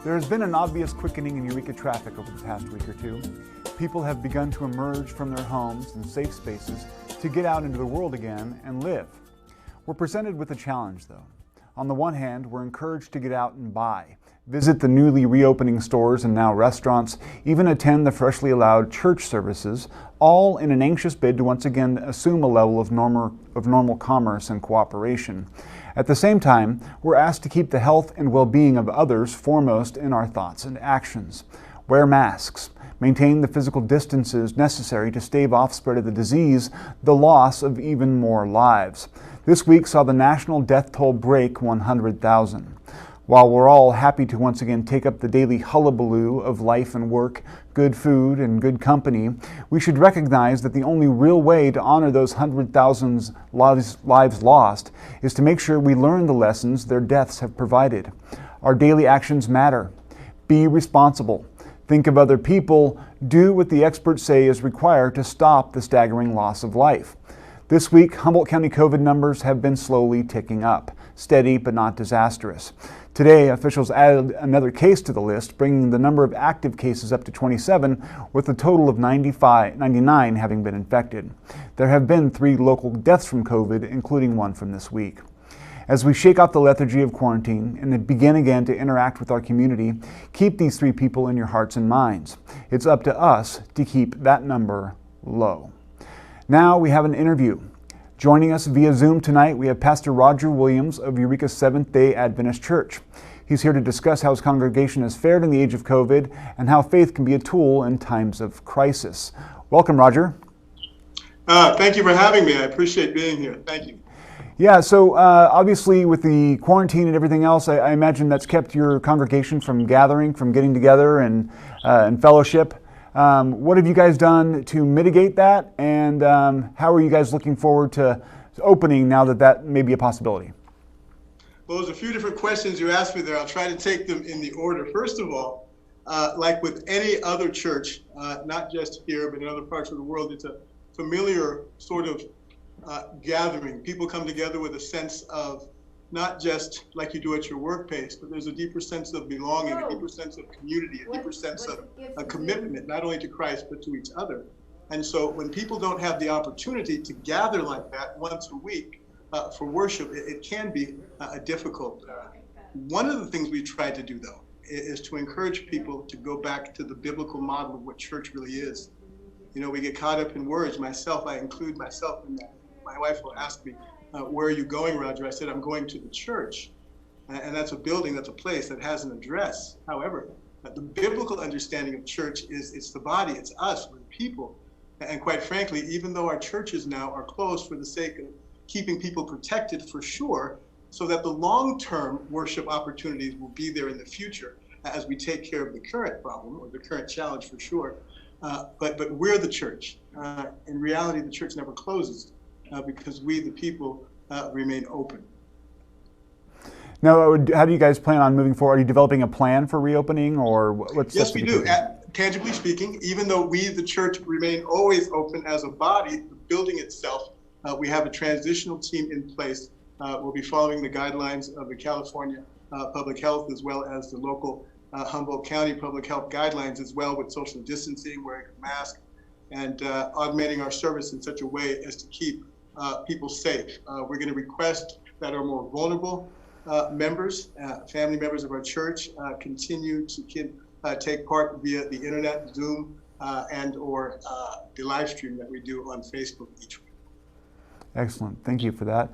There has been an obvious quickening in Eureka traffic over the past week or two. People have begun to emerge from their homes and safe spaces to get out into the world again and live. We're presented with a challenge, though. On the one hand, we're encouraged to get out and buy, visit the newly reopening stores and now restaurants, even attend the freshly allowed church services, all in an anxious bid to once again assume a level of normal commerce and cooperation. At the same time, we're asked to keep the health and well-being of others foremost in our thoughts and actions. Wear masks, maintain the physical distances necessary to stave off spread of the disease, the loss of even more lives. This week saw the national death toll break 100,000. While we're all happy to once again take up the daily hullabaloo of life and work, good food and good company, we should recognize that the only real way to honor those 100,000 lives lost is to make sure we learn the lessons their deaths have provided. Our daily actions matter. Be responsible. Think of other people. Do what the experts say is required to stop the staggering loss of life. This week, Humboldt County COVID numbers have been slowly ticking up, steady but not disastrous. Today, officials added another case to the list, bringing the number of active cases up to 27, with a total of 99 having been infected. There have been 3 local deaths from COVID, including one from this week. As we shake off the lethargy of quarantine and begin again to interact with our community, keep these 3 people in your hearts and minds. It's up to us to keep that number low. Now we have an interview. Joining us via Zoom tonight, we have Pastor Roger Williams of Eureka Seventh-day Adventist Church. He's here to discuss how his congregation has fared in the age of COVID and how faith can be a tool in times of crisis. Welcome, Roger. Thank you for having me. I appreciate being here. Thank you. Yeah, so obviously with the quarantine and everything else, I imagine that's kept your congregation from gathering, from getting together and fellowship. What have you guys done to mitigate that, and how are you guys looking forward to opening now that that may be a possibility? Well, there's a few different questions you asked me there. I'll try to take them in the order. First of all, like with any other church, not just here, but in other parts of the world, it's a familiar sort of gathering. People come together with a sense of not just like you do at your workplace, but there's a deeper sense of belonging, a deeper sense of community, a deeper sense of a commitment, not only to Christ, but to each other. And so when people don't have the opportunity to gather like that once a week for worship, it can be difficult. One of the things we try to do, though, is to encourage people to go back to the biblical model of what church really is. You know, we get caught up in words. I include myself in that. My wife will ask me, where are you going, Roger? I said, I'm going to the church. And that's a building, that's a place that has an address. However, the biblical understanding of church is it's the body, it's us, we're the people. And quite frankly, even though our churches now are closed for the sake of keeping people protected for sure, so that the long-term worship opportunities will be there in the future as we take care of the current problem or the current challenge for sure. But we're the church. In reality, the church never closes. Because we, the people, remain open. Now, how do you guys plan on moving forward? Are you developing a plan for reopening, or what's? Yes, we do. Tangibly speaking, even though we, the church, remain always open as a body, the building itself, we have a transitional team in place. We'll be following the guidelines of the California Public Health, as well as the local Humboldt County Public Health guidelines, as well, with social distancing, wearing a mask, and augmenting our service in such a way as to keep people safe. We're going to request that our more vulnerable members, family members of our church, continue to take part via the internet, Zoom, and or the live stream that we do on Facebook each week. Excellent. Thank you for that.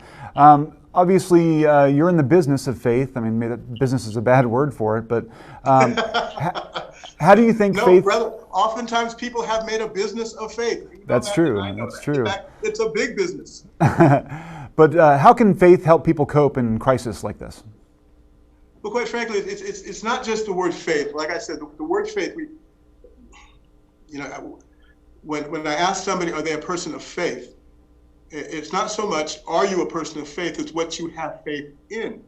Obviously, you're in the business of faith. I mean, maybe business is a bad word for it, but how do you think faith... No, brother, oftentimes people have made a business of faith. That's true. That's true. In fact, it's a big business. But how can faith help people cope in crisis like this? Well, quite frankly, it's not just the word faith. Like I said, the word faith, when I ask somebody, are they a person of faith? It's not so much, are you a person of faith? It's what you have faith in.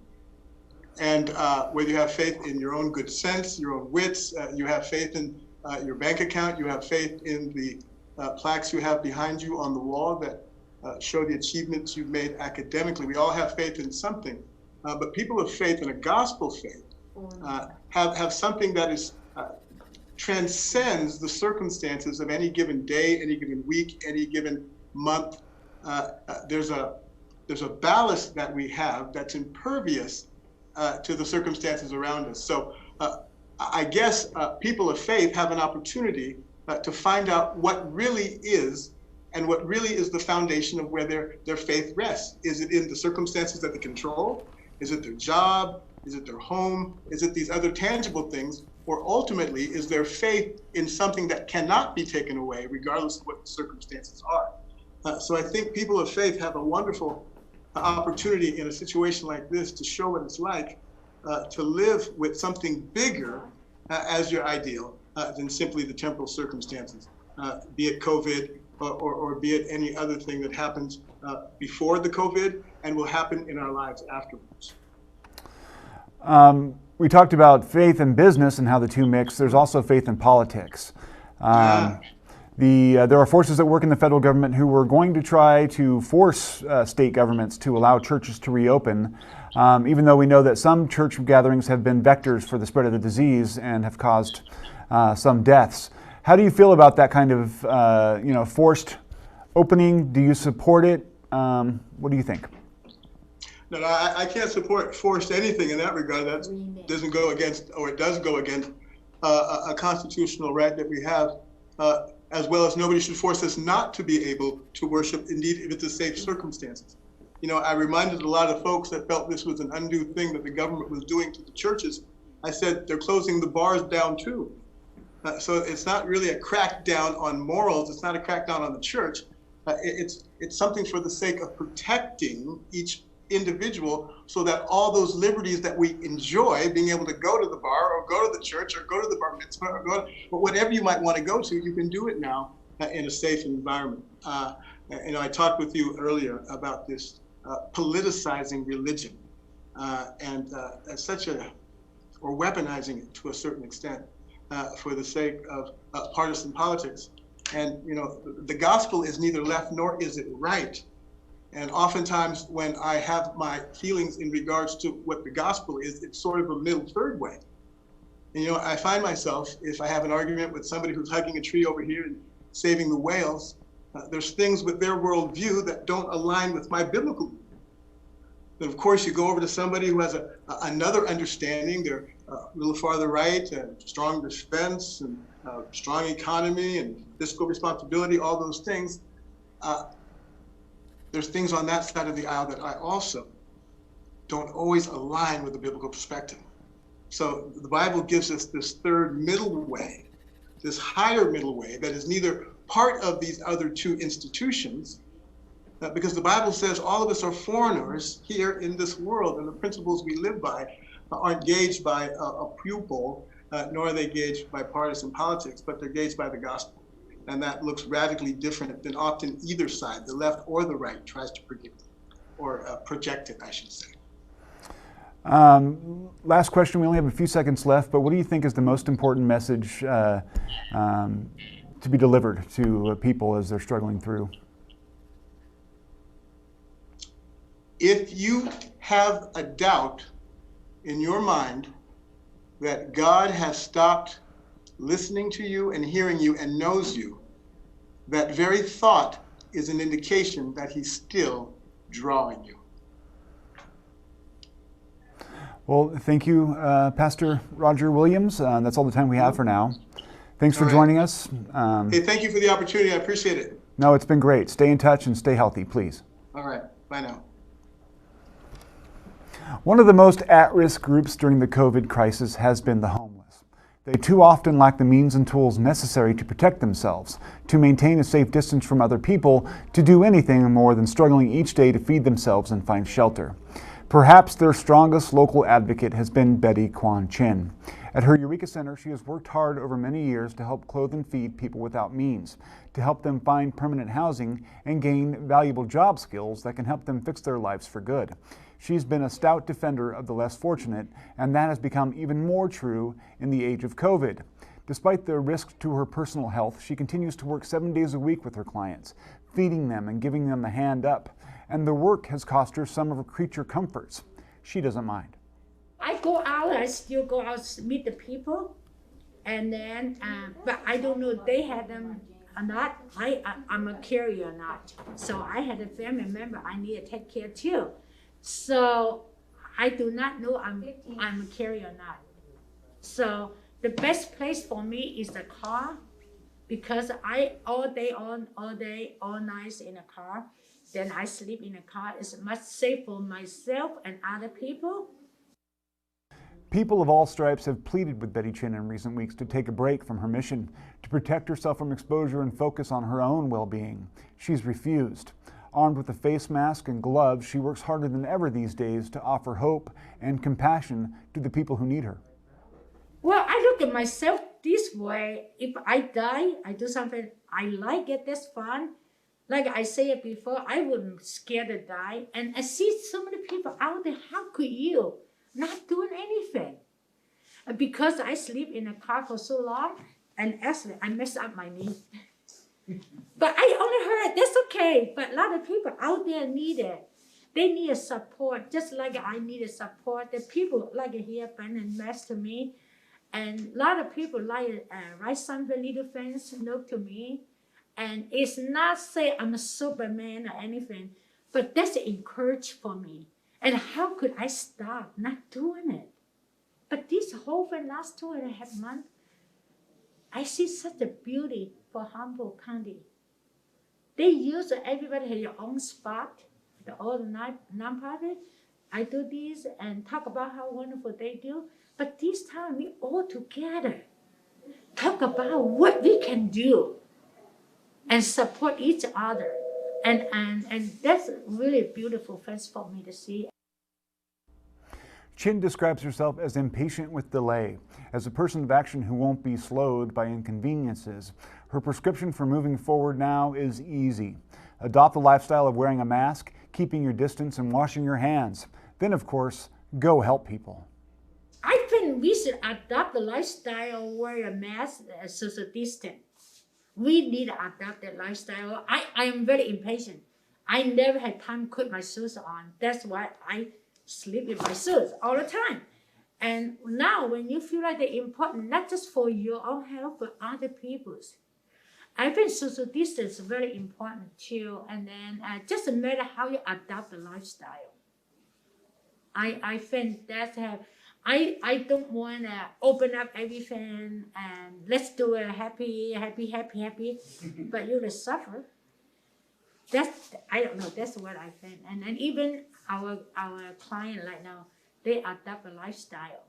And whether you have faith in your own good sense, your own wits, you have faith in your bank account, you have faith in the plaques you have behind you on the wall that show the achievements you've made academically. We all have faith in something. But people of faith and a gospel faith have something that is transcends the circumstances of any given day, any given week, any given month. There's a ballast that we have that's impervious to the circumstances around us. So I guess people of faith have an opportunity to find out what really is, and what really is the foundation of where their faith rests. Is it in the circumstances that they control? Is it their job? Is it their home? Is it these other tangible things? Or ultimately, is their faith in something that cannot be taken away, regardless of what the circumstances are? So I think people of faith have a wonderful opportunity in a situation like this to show what it's like to live with something bigger as your ideal than simply the temporal circumstances, be it COVID or be it any other thing that happens before the COVID and will happen in our lives afterwards. We talked about faith and business and how the two mix. There's also faith in politics. There are forces that work in the federal government who were going to try to force state governments to allow churches to reopen, even though we know that some church gatherings have been vectors for the spread of the disease and have caused some deaths. How do you feel about that kind of forced opening? Do you support it? What do you think? No, I can't support forced anything in that regard. That doesn't go against, or it does go against a constitutional right that we have, as well as nobody should force us not to be able to worship, indeed, if it's a safe circumstances. I reminded a lot of folks that felt this was an undue thing that the government was doing to the churches. I said, they're closing the bars down too. So it's not really a crackdown on morals. It's not a crackdown on the church. It's something for the sake of protecting each individual, so that all those liberties that we enjoy, being able to go to the bar or go to the church or go to the bar mitzvah or but whatever you might want to go to, you can do it now in a safe environment. I talked with you earlier about this politicizing religion and or weaponizing it to a certain extent for the sake of partisan politics. And the gospel is neither left nor is it right. And oftentimes when I have my feelings in regards to what the gospel is, it's sort of a middle third way. And I find myself, if I have an argument with somebody who's hugging a tree over here and saving the whales, there's things with their worldview that don't align with my biblical view. Then of course you go over to somebody who has another understanding. They're a little farther right, strong defense and strong economy and fiscal responsibility, all those things. There's things on that side of the aisle that I also don't always align with the biblical perspective. So the Bible gives us this third middle way, this higher middle way that is neither part of these other two institutions, because the Bible says all of us are foreigners here in this world, and the principles we live by aren't gauged by a pupil, nor are they gauged by partisan politics, but they're gauged by the gospel. And that looks radically different than often either side, the left or the right, tries to predict or project it, I should say. Last question, we only have a few seconds left, but what do you think is the most important message to be delivered to people as they're struggling through? If you have a doubt in your mind that God has stopped listening to you and hearing you and knows you, that very thought is an indication that he's still drawing you. Well, thank you, Pastor Roger Williams. That's all the time we have for now. Thanks for joining us. Hey, thank you for the opportunity. I appreciate it. No, it's been great. Stay in touch and stay healthy, please. All right. Bye now. One of the most at-risk groups during the COVID crisis has been the homeless. They too often lack the means and tools necessary to protect themselves, to maintain a safe distance from other people, to do anything more than struggling each day to feed themselves and find shelter. Perhaps their strongest local advocate has been Betty Kwan Chin. At her Eureka Center, she has worked hard over many years to help clothe and feed people without means, to help them find permanent housing and gain valuable job skills that can help them fix their lives for good. She's been a stout defender of the less fortunate, and that has become even more true in the age of COVID. Despite the risk to her personal health, she continues to work 7 days a week with her clients, feeding them and giving them the hand up. And the work has cost her some of her creature comforts. She doesn't mind. I I go out, I still go out meet the people, and then, but I don't know if they had them or not. I'm a carrier or not. So I had a family member I need to take care too. So I do not know I'm a carrier or not. So the best place for me is the car, because I all day, all night in a car. Then I sleep in a car. It's much safer for myself and other people. People of all stripes have pleaded with Betty Chin in recent weeks to take a break from her mission, to protect herself from exposure and focus on her own well-being. She's refused. Armed with a face mask and gloves, she works harder than ever these days to offer hope and compassion to the people who need her. Well, I look at myself this way. If I die, I do something I like it, that's fun. Like I said before, I wouldn't scared to die. And I see so many people out there, how could you not doing anything? Because I sleep in a car for so long, and actually I messed up my knee. But I only heard, that's okay. But a lot of people out there need it. They need a support, just like I needed support. The people like here, Brandon Mass to me. And a lot of people like write something, little things, note to me. And it's not say I'm a Superman or anything, but that's encourage for me. And how could I stop not doing it? But this whole thing last 2.5 months, I see such a beauty for Humboldt County. They use everybody has your own spot, all the nonprofit. I do this and talk about how wonderful they do. But this time we all together talk about what we can do and support each other. And that's really beautiful thing for me to see. Chin describes herself as impatient with delay. As a person of action who won't be slowed by inconveniences, her prescription for moving forward now is easy. Adopt the lifestyle of wearing a mask, keeping your distance, and washing your hands. Then, of course, go help people. I think we should adopt the lifestyle, wear a mask, social distance. We need to adopt that lifestyle. I am very impatient. I never had time to put my shoes on. That's why I sleep in my shoes all the time. And now when you feel like they're important, not just for your own health, but other people's. I think social distance is very important too. And then just no matter how you adopt the lifestyle. I think that's I don't want to open up everything and let's do it happy, but you will suffer. That's, I don't know, that's what I think. And even our client right now, they adopt a lifestyle.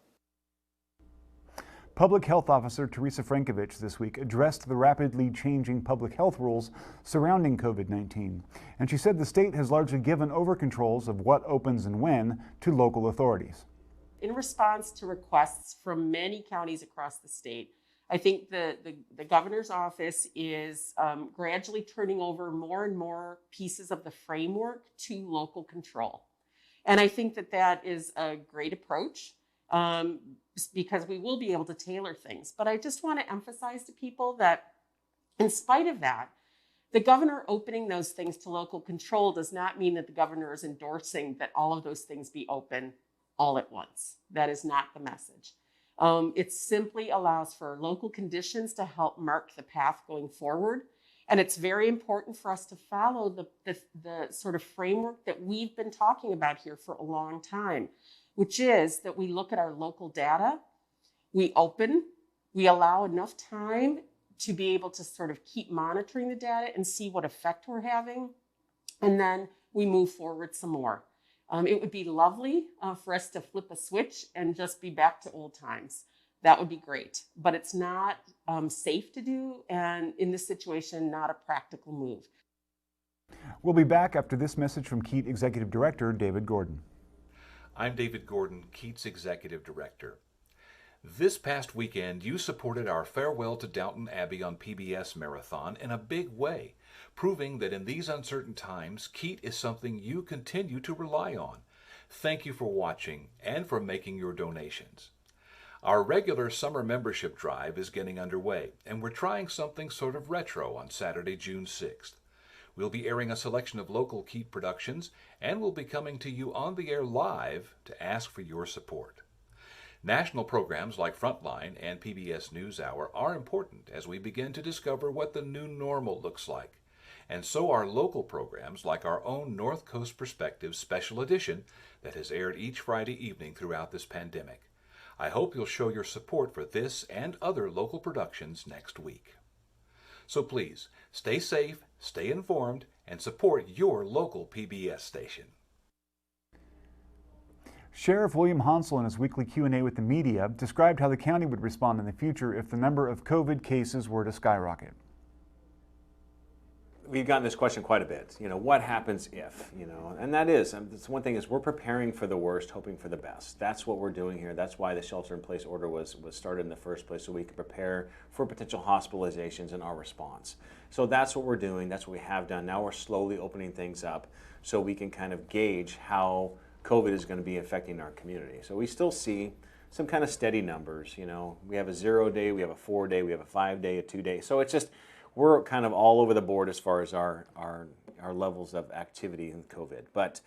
Public Health Officer Teresa Frankovich this week addressed the rapidly changing public health rules surrounding COVID-19. And she said the state has largely given over controls of what opens and when to local authorities. In response to requests from many counties across the state, I think the governor's office is gradually turning over more and more pieces of the framework to local control. And I think that is a great approach because we will be able to tailor things. But I just want to emphasize to people that in spite of that, the governor opening those things to local control does not mean that the governor is endorsing that all of those things be open all at once. That is not the message. It simply allows for local conditions to help mark the path going forward. And it's very important for us to follow the sort of framework that we've been talking about here for a long time, which is that we look at our local data, we open, we allow enough time to be able to sort of keep monitoring the data and see what effect we're having, and then we move forward some more. It would be lovely for us to flip a switch and just be back to old times. That would be great, but it's not safe to do, and in this situation, not a practical move. We'll be back after this message from KEAT Executive Director David Gordon. I'm David Gordon, KEAT's Executive Director. This past weekend, you supported our Farewell to Downton Abbey on PBS marathon in a big way, proving that in these uncertain times, KEAT is something you continue to rely on. Thank you for watching and for making your donations. Our regular summer membership drive is getting underway, and we're trying something sort of retro on Saturday, June 6th. We'll be airing a selection of local KEAT productions, and we'll be coming to you on the air live to ask for your support. National programs like Frontline and PBS NewsHour are important as we begin to discover what the new normal looks like. And so are local programs like our own North Coast Perspective Special Edition that has aired each Friday evening throughout this pandemic. I hope you'll show your support for this and other local productions next week. So please, stay safe, stay informed, and support your local PBS station. Sheriff William Honsal in his weekly Q&A with the media described how the county would respond in the future if the number of COVID cases were to skyrocket. We've gotten this question quite a bit. What happens if, and that's one thing is we're preparing for the worst, hoping for the best. That's what we're doing here. That's why the shelter-in-place order was started in the first place, so we can prepare for potential hospitalizations and our response. So that's what we're doing. That's what we have done. Now we're slowly opening things up so we can kind of gauge how COVID is going to be affecting our community. So we still see some kind of steady numbers. We have a 0-day, we have a 4-day, we have a 5-day, a 2-day. So it's just, we're kind of all over the board as far as our levels of activity in COVID. But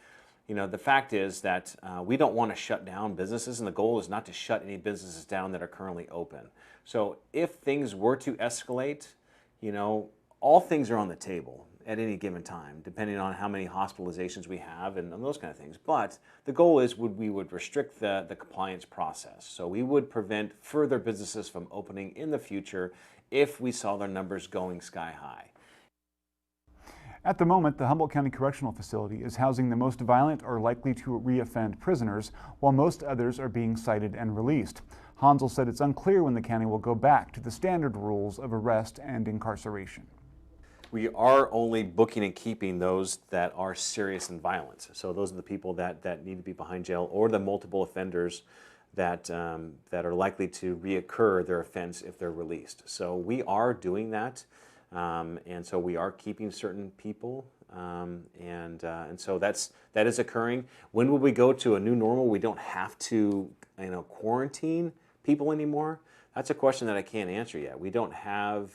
the fact is that we don't want to shut down businesses, and the goal is not to shut any businesses down that are currently open. So if things were to escalate, all things are on the table at any given time, depending on how many hospitalizations we have and those kind of things. But the goal is we would restrict the compliance process. So we would prevent further businesses from opening in the future if we saw their numbers going sky high. At the moment, the Humboldt County Correctional Facility is housing the most violent or likely to reoffend prisoners, while most others are being cited and released. Honsal said it's unclear when the county will go back to the standard rules of arrest and incarceration. We are only booking and keeping those that are serious and violent. So those are the people that need to be behind jail, or the multiple offenders that are likely to reoccur their offense if they're released. So we are doing that, and so we are keeping certain people, and so that is occurring. When will we go to a new normal? We don't have to quarantine people anymore. That's a question that I can't answer yet. We don't have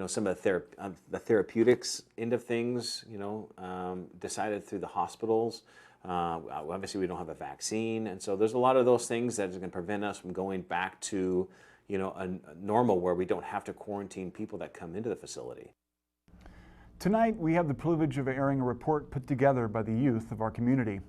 some of the therapeutics end of things decided through the hospitals. Obviously, we don't have a vaccine, and so there's a lot of those things that are going to prevent us from going back to, a normal where we don't have to quarantine people that come into the facility. Tonight, we have the privilege of airing a report put together by the youth of our community.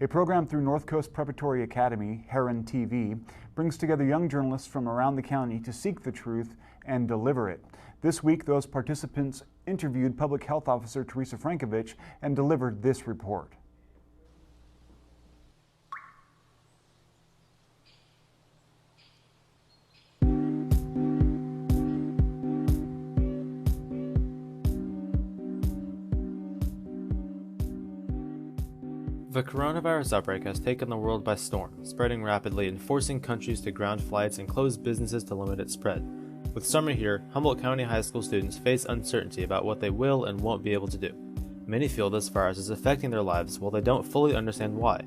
A program through North Coast Preparatory Academy, Heron TV, brings together young journalists from around the county to seek the truth and deliver it. This week, those participants interviewed Public Health Officer Teresa Frankovich and delivered this report. The coronavirus outbreak has taken the world by storm, spreading rapidly and forcing countries to ground flights and close businesses to limit its spread. With summer here, Humboldt County high school students face uncertainty about what they will and won't be able to do. Many feel this virus is affecting their lives while they don't fully understand why.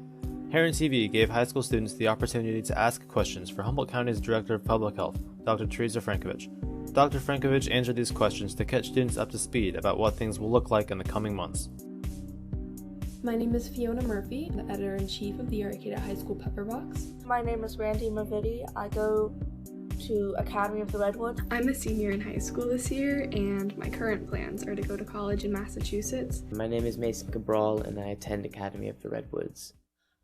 Heron TV gave high school students the opportunity to ask questions for Humboldt County's Director of Public Health, Dr. Teresa Frankovich. Dr. Frankovich answered these questions to catch students up to speed about what things will look like in the coming months. My name is Fiona Murphy, the editor-in-chief of the Arcata High School Pepper Box. My name is Randy Mavidi. I go to Academy of the Redwoods. I'm a senior in high school this year, and my current plans are to go to college in Massachusetts. My name is Mason Cabral, and I attend Academy of the Redwoods.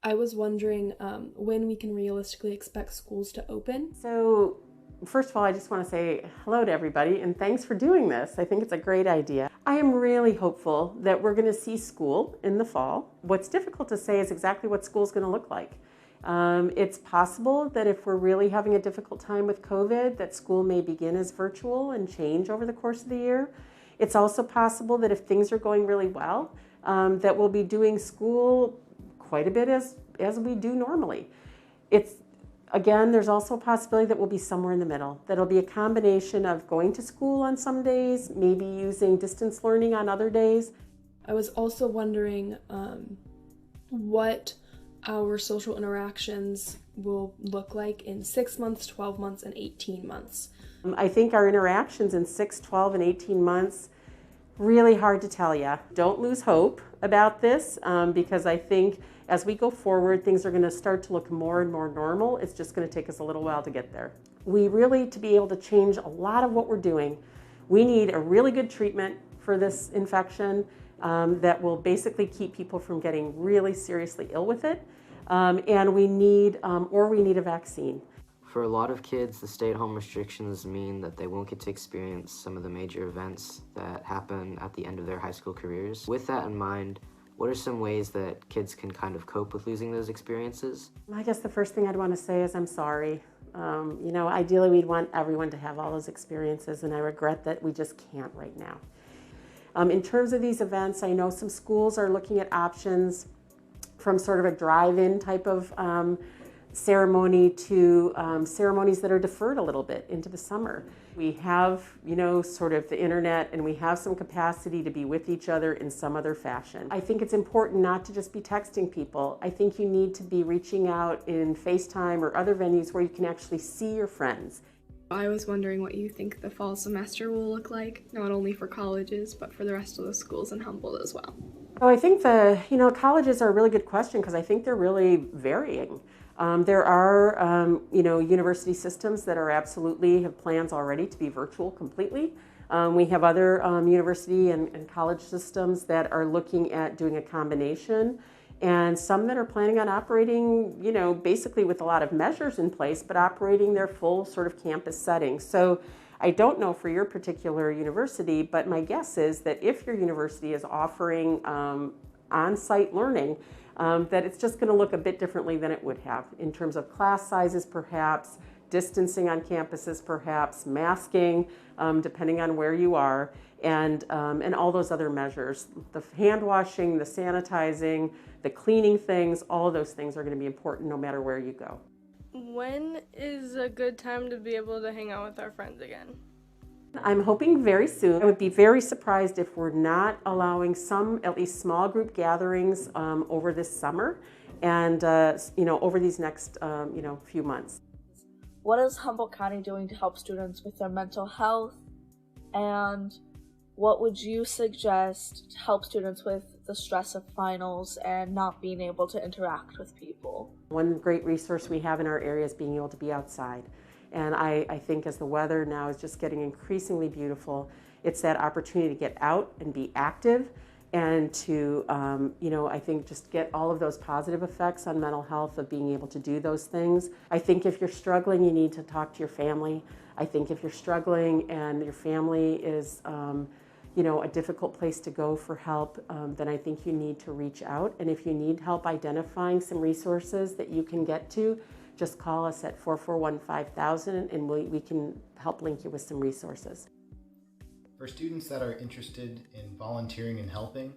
I was wondering when we can realistically expect schools to open. So, first of all, I just want to say hello to everybody, and thanks for doing this. I think it's a great idea. I am really hopeful that we're going to see school in the fall. What's difficult to say is exactly what school's going to look like. It's possible that if we're really having a difficult time with COVID, that school may begin as virtual and change over the course of the year. It's also possible that if things are going really well, that we'll be doing school quite a bit as we do normally. Again, there's also a possibility that we'll be somewhere in the middle. That'll be a combination of going to school on some days, maybe using distance learning on other days. I was also wondering what our social interactions will look like in 6 months, 12 months, and 18 months. I think our interactions in 6, 12, and 18 months, really hard to tell you. Don't lose hope about this because I think As we go forward, things are going to start to look more and more normal. It's just going to take us a little while to get there. We really, to be able to change a lot of what we're doing, we need a really good treatment for this infection that will basically keep people from getting really seriously ill with it. And we need a vaccine. For a lot of kids, the stay-at-home restrictions mean that they won't get to experience some of the major events that happen at the end of their high school careers. With that in mind, what are some ways that kids can kind of cope with losing those experiences? I guess the first thing I'd want to say is I'm sorry. Ideally we'd want everyone to have all those experiences, and I regret that we just can't right now. In terms of these events, I know some schools are looking at options from sort of a drive-in type of ceremony to ceremonies that are deferred a little bit into the summer. We have, sort of the internet, and we have some capacity to be with each other in some other fashion. I think it's important not to just be texting people. I think you need to be reaching out in FaceTime or other venues where you can actually see your friends. I was wondering what you think the fall semester will look like, not only for colleges, but for the rest of the schools in Humboldt as well. So I think colleges are a really good question because I think they're really varying. There are, university systems that are absolutely have plans already to be virtual completely. We have other university and college systems that are looking at doing a combination, and some that are planning on operating, basically with a lot of measures in place, but operating their full sort of campus setting. So I don't know for your particular university, but my guess is that if your university is offering on-site learning, that it's just going to look a bit differently than it would have in terms of class sizes, perhaps, distancing on campuses, perhaps, masking, depending on where you are, and all those other measures. The hand washing, the sanitizing, the cleaning things, all of those things are going to be important no matter where you go. When is a good time to be able to hang out with our friends again? I'm hoping very soon. I would be very surprised if we're not allowing some, at least small group gatherings over this summer and, over these next, few months. What is Humboldt County doing to help students with their mental health? And what would you suggest to help students with the stress of finals and not being able to interact with people? One great resource we have in our area is being able to be outside. And I think as the weather now is just getting increasingly beautiful, it's that opportunity to get out and be active and to, I think just get all of those positive effects on mental health of being able to do those things. I think if you're struggling, you need to talk to your family. I think if you're struggling and your family is, a difficult place to go for help, then I think you need to reach out. And if you need help identifying some resources that you can get to, just call us at 441-5000 and we can help link you with some resources. For students that are interested in volunteering and helping,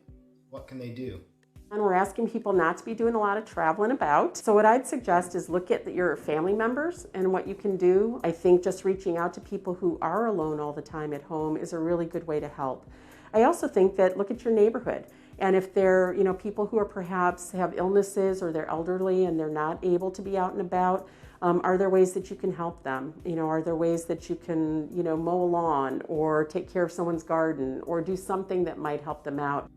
what can they do? And we're asking people not to be doing a lot of traveling about. So what I'd suggest is look at your family members and what you can do. I think just reaching out to people who are alone all the time at home is a really good way to help. I also think that look at your neighborhood. And if they're, people who are perhaps have illnesses or they're elderly and they're not able to be out and about, are there ways that you can help them? Are there ways that you can, mow a lawn or take care of someone's garden or do something that might help them out?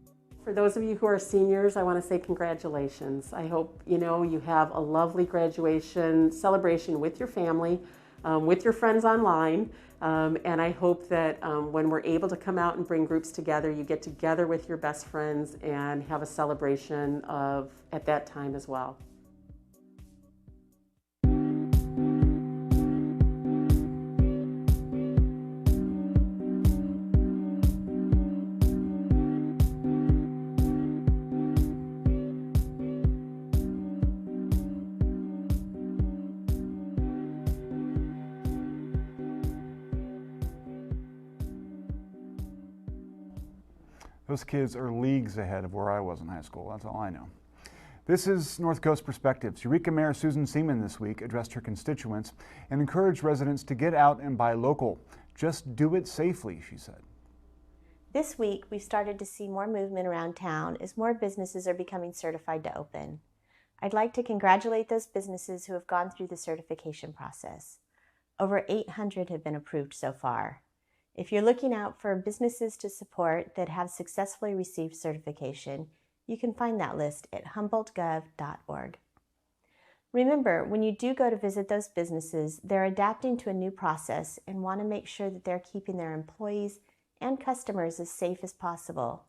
For those of you who are seniors, I want to say congratulations. I hope, you have a lovely graduation celebration with your family, with your friends online. And I hope that when we're able to come out and bring groups together, you get together with your best friends and have a celebration at that time as well. Those kids are leagues ahead of where I was in high school, that's all I know. This is North Coast Perspectives. Eureka Mayor Susan Seaman this week addressed her constituents and encouraged residents to get out and buy local. Just do it safely, she said. This week, we started to see more movement around town as more businesses are becoming certified to open. I'd like to congratulate those businesses who have gone through the certification process. Over 800 have been approved so far. If you're looking out for businesses to support that have successfully received certification, You can find that list at humboldtgov.org. Remember, when you do go to visit those businesses, they're adapting to a new process and want to make sure that they're keeping their employees and customers as safe as possible.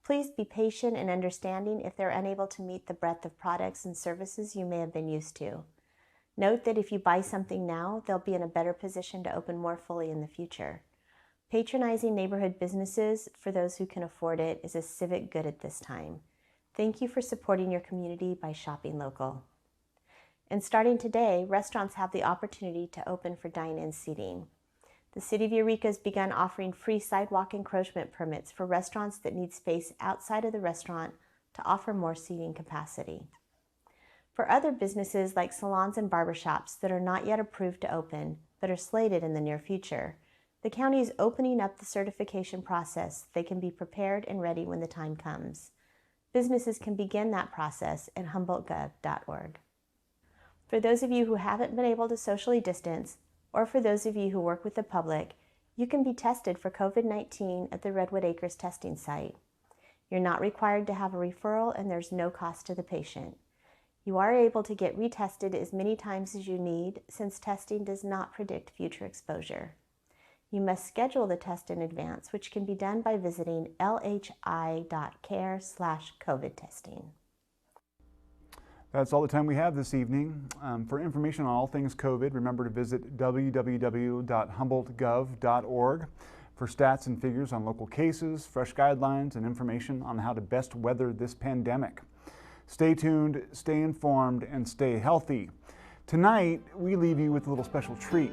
Please be patient and understanding if they're unable to meet the breadth of products and services you may have been used to. Note that if you buy something now, they'll be in a better position to open more fully in the future. Patronizing neighborhood businesses, for those who can afford it, is a civic good at this time. Thank you for supporting your community by shopping local. And starting today, restaurants have the opportunity to open for dine-in seating. The City of Eureka has begun offering free sidewalk encroachment permits for restaurants that need space outside of the restaurant to offer more seating capacity. For other businesses like salons and barbershops that are not yet approved to open, but are slated in the near future, the county is opening up the certification process so they can be prepared and ready when the time comes. Businesses can begin that process at humboldtgov.org. For those of you who haven't been able to socially distance, or for those of you who work with the public, you can be tested for COVID-19 at the Redwood Acres testing site. You're not required to have a referral and there's no cost to the patient. You are able to get retested as many times as you need since testing does not predict future exposure. You must schedule the test in advance, which can be done by visiting lhi.care/COVID testing. That's all the time we have this evening. For information on all things COVID, remember to visit www.humboldtgov.org for stats and figures on local cases, fresh guidelines, and information on how to best weather this pandemic. Stay tuned, stay informed, and stay healthy. Tonight, we leave you with a little special treat.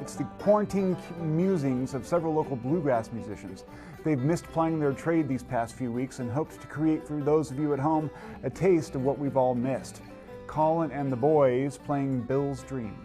It's the quarantine musings of several local bluegrass musicians. They've missed plying their trade these past few weeks and hoped to create for those of you at home a taste of what we've all missed. Colin and the Boys playing Bill's Dream.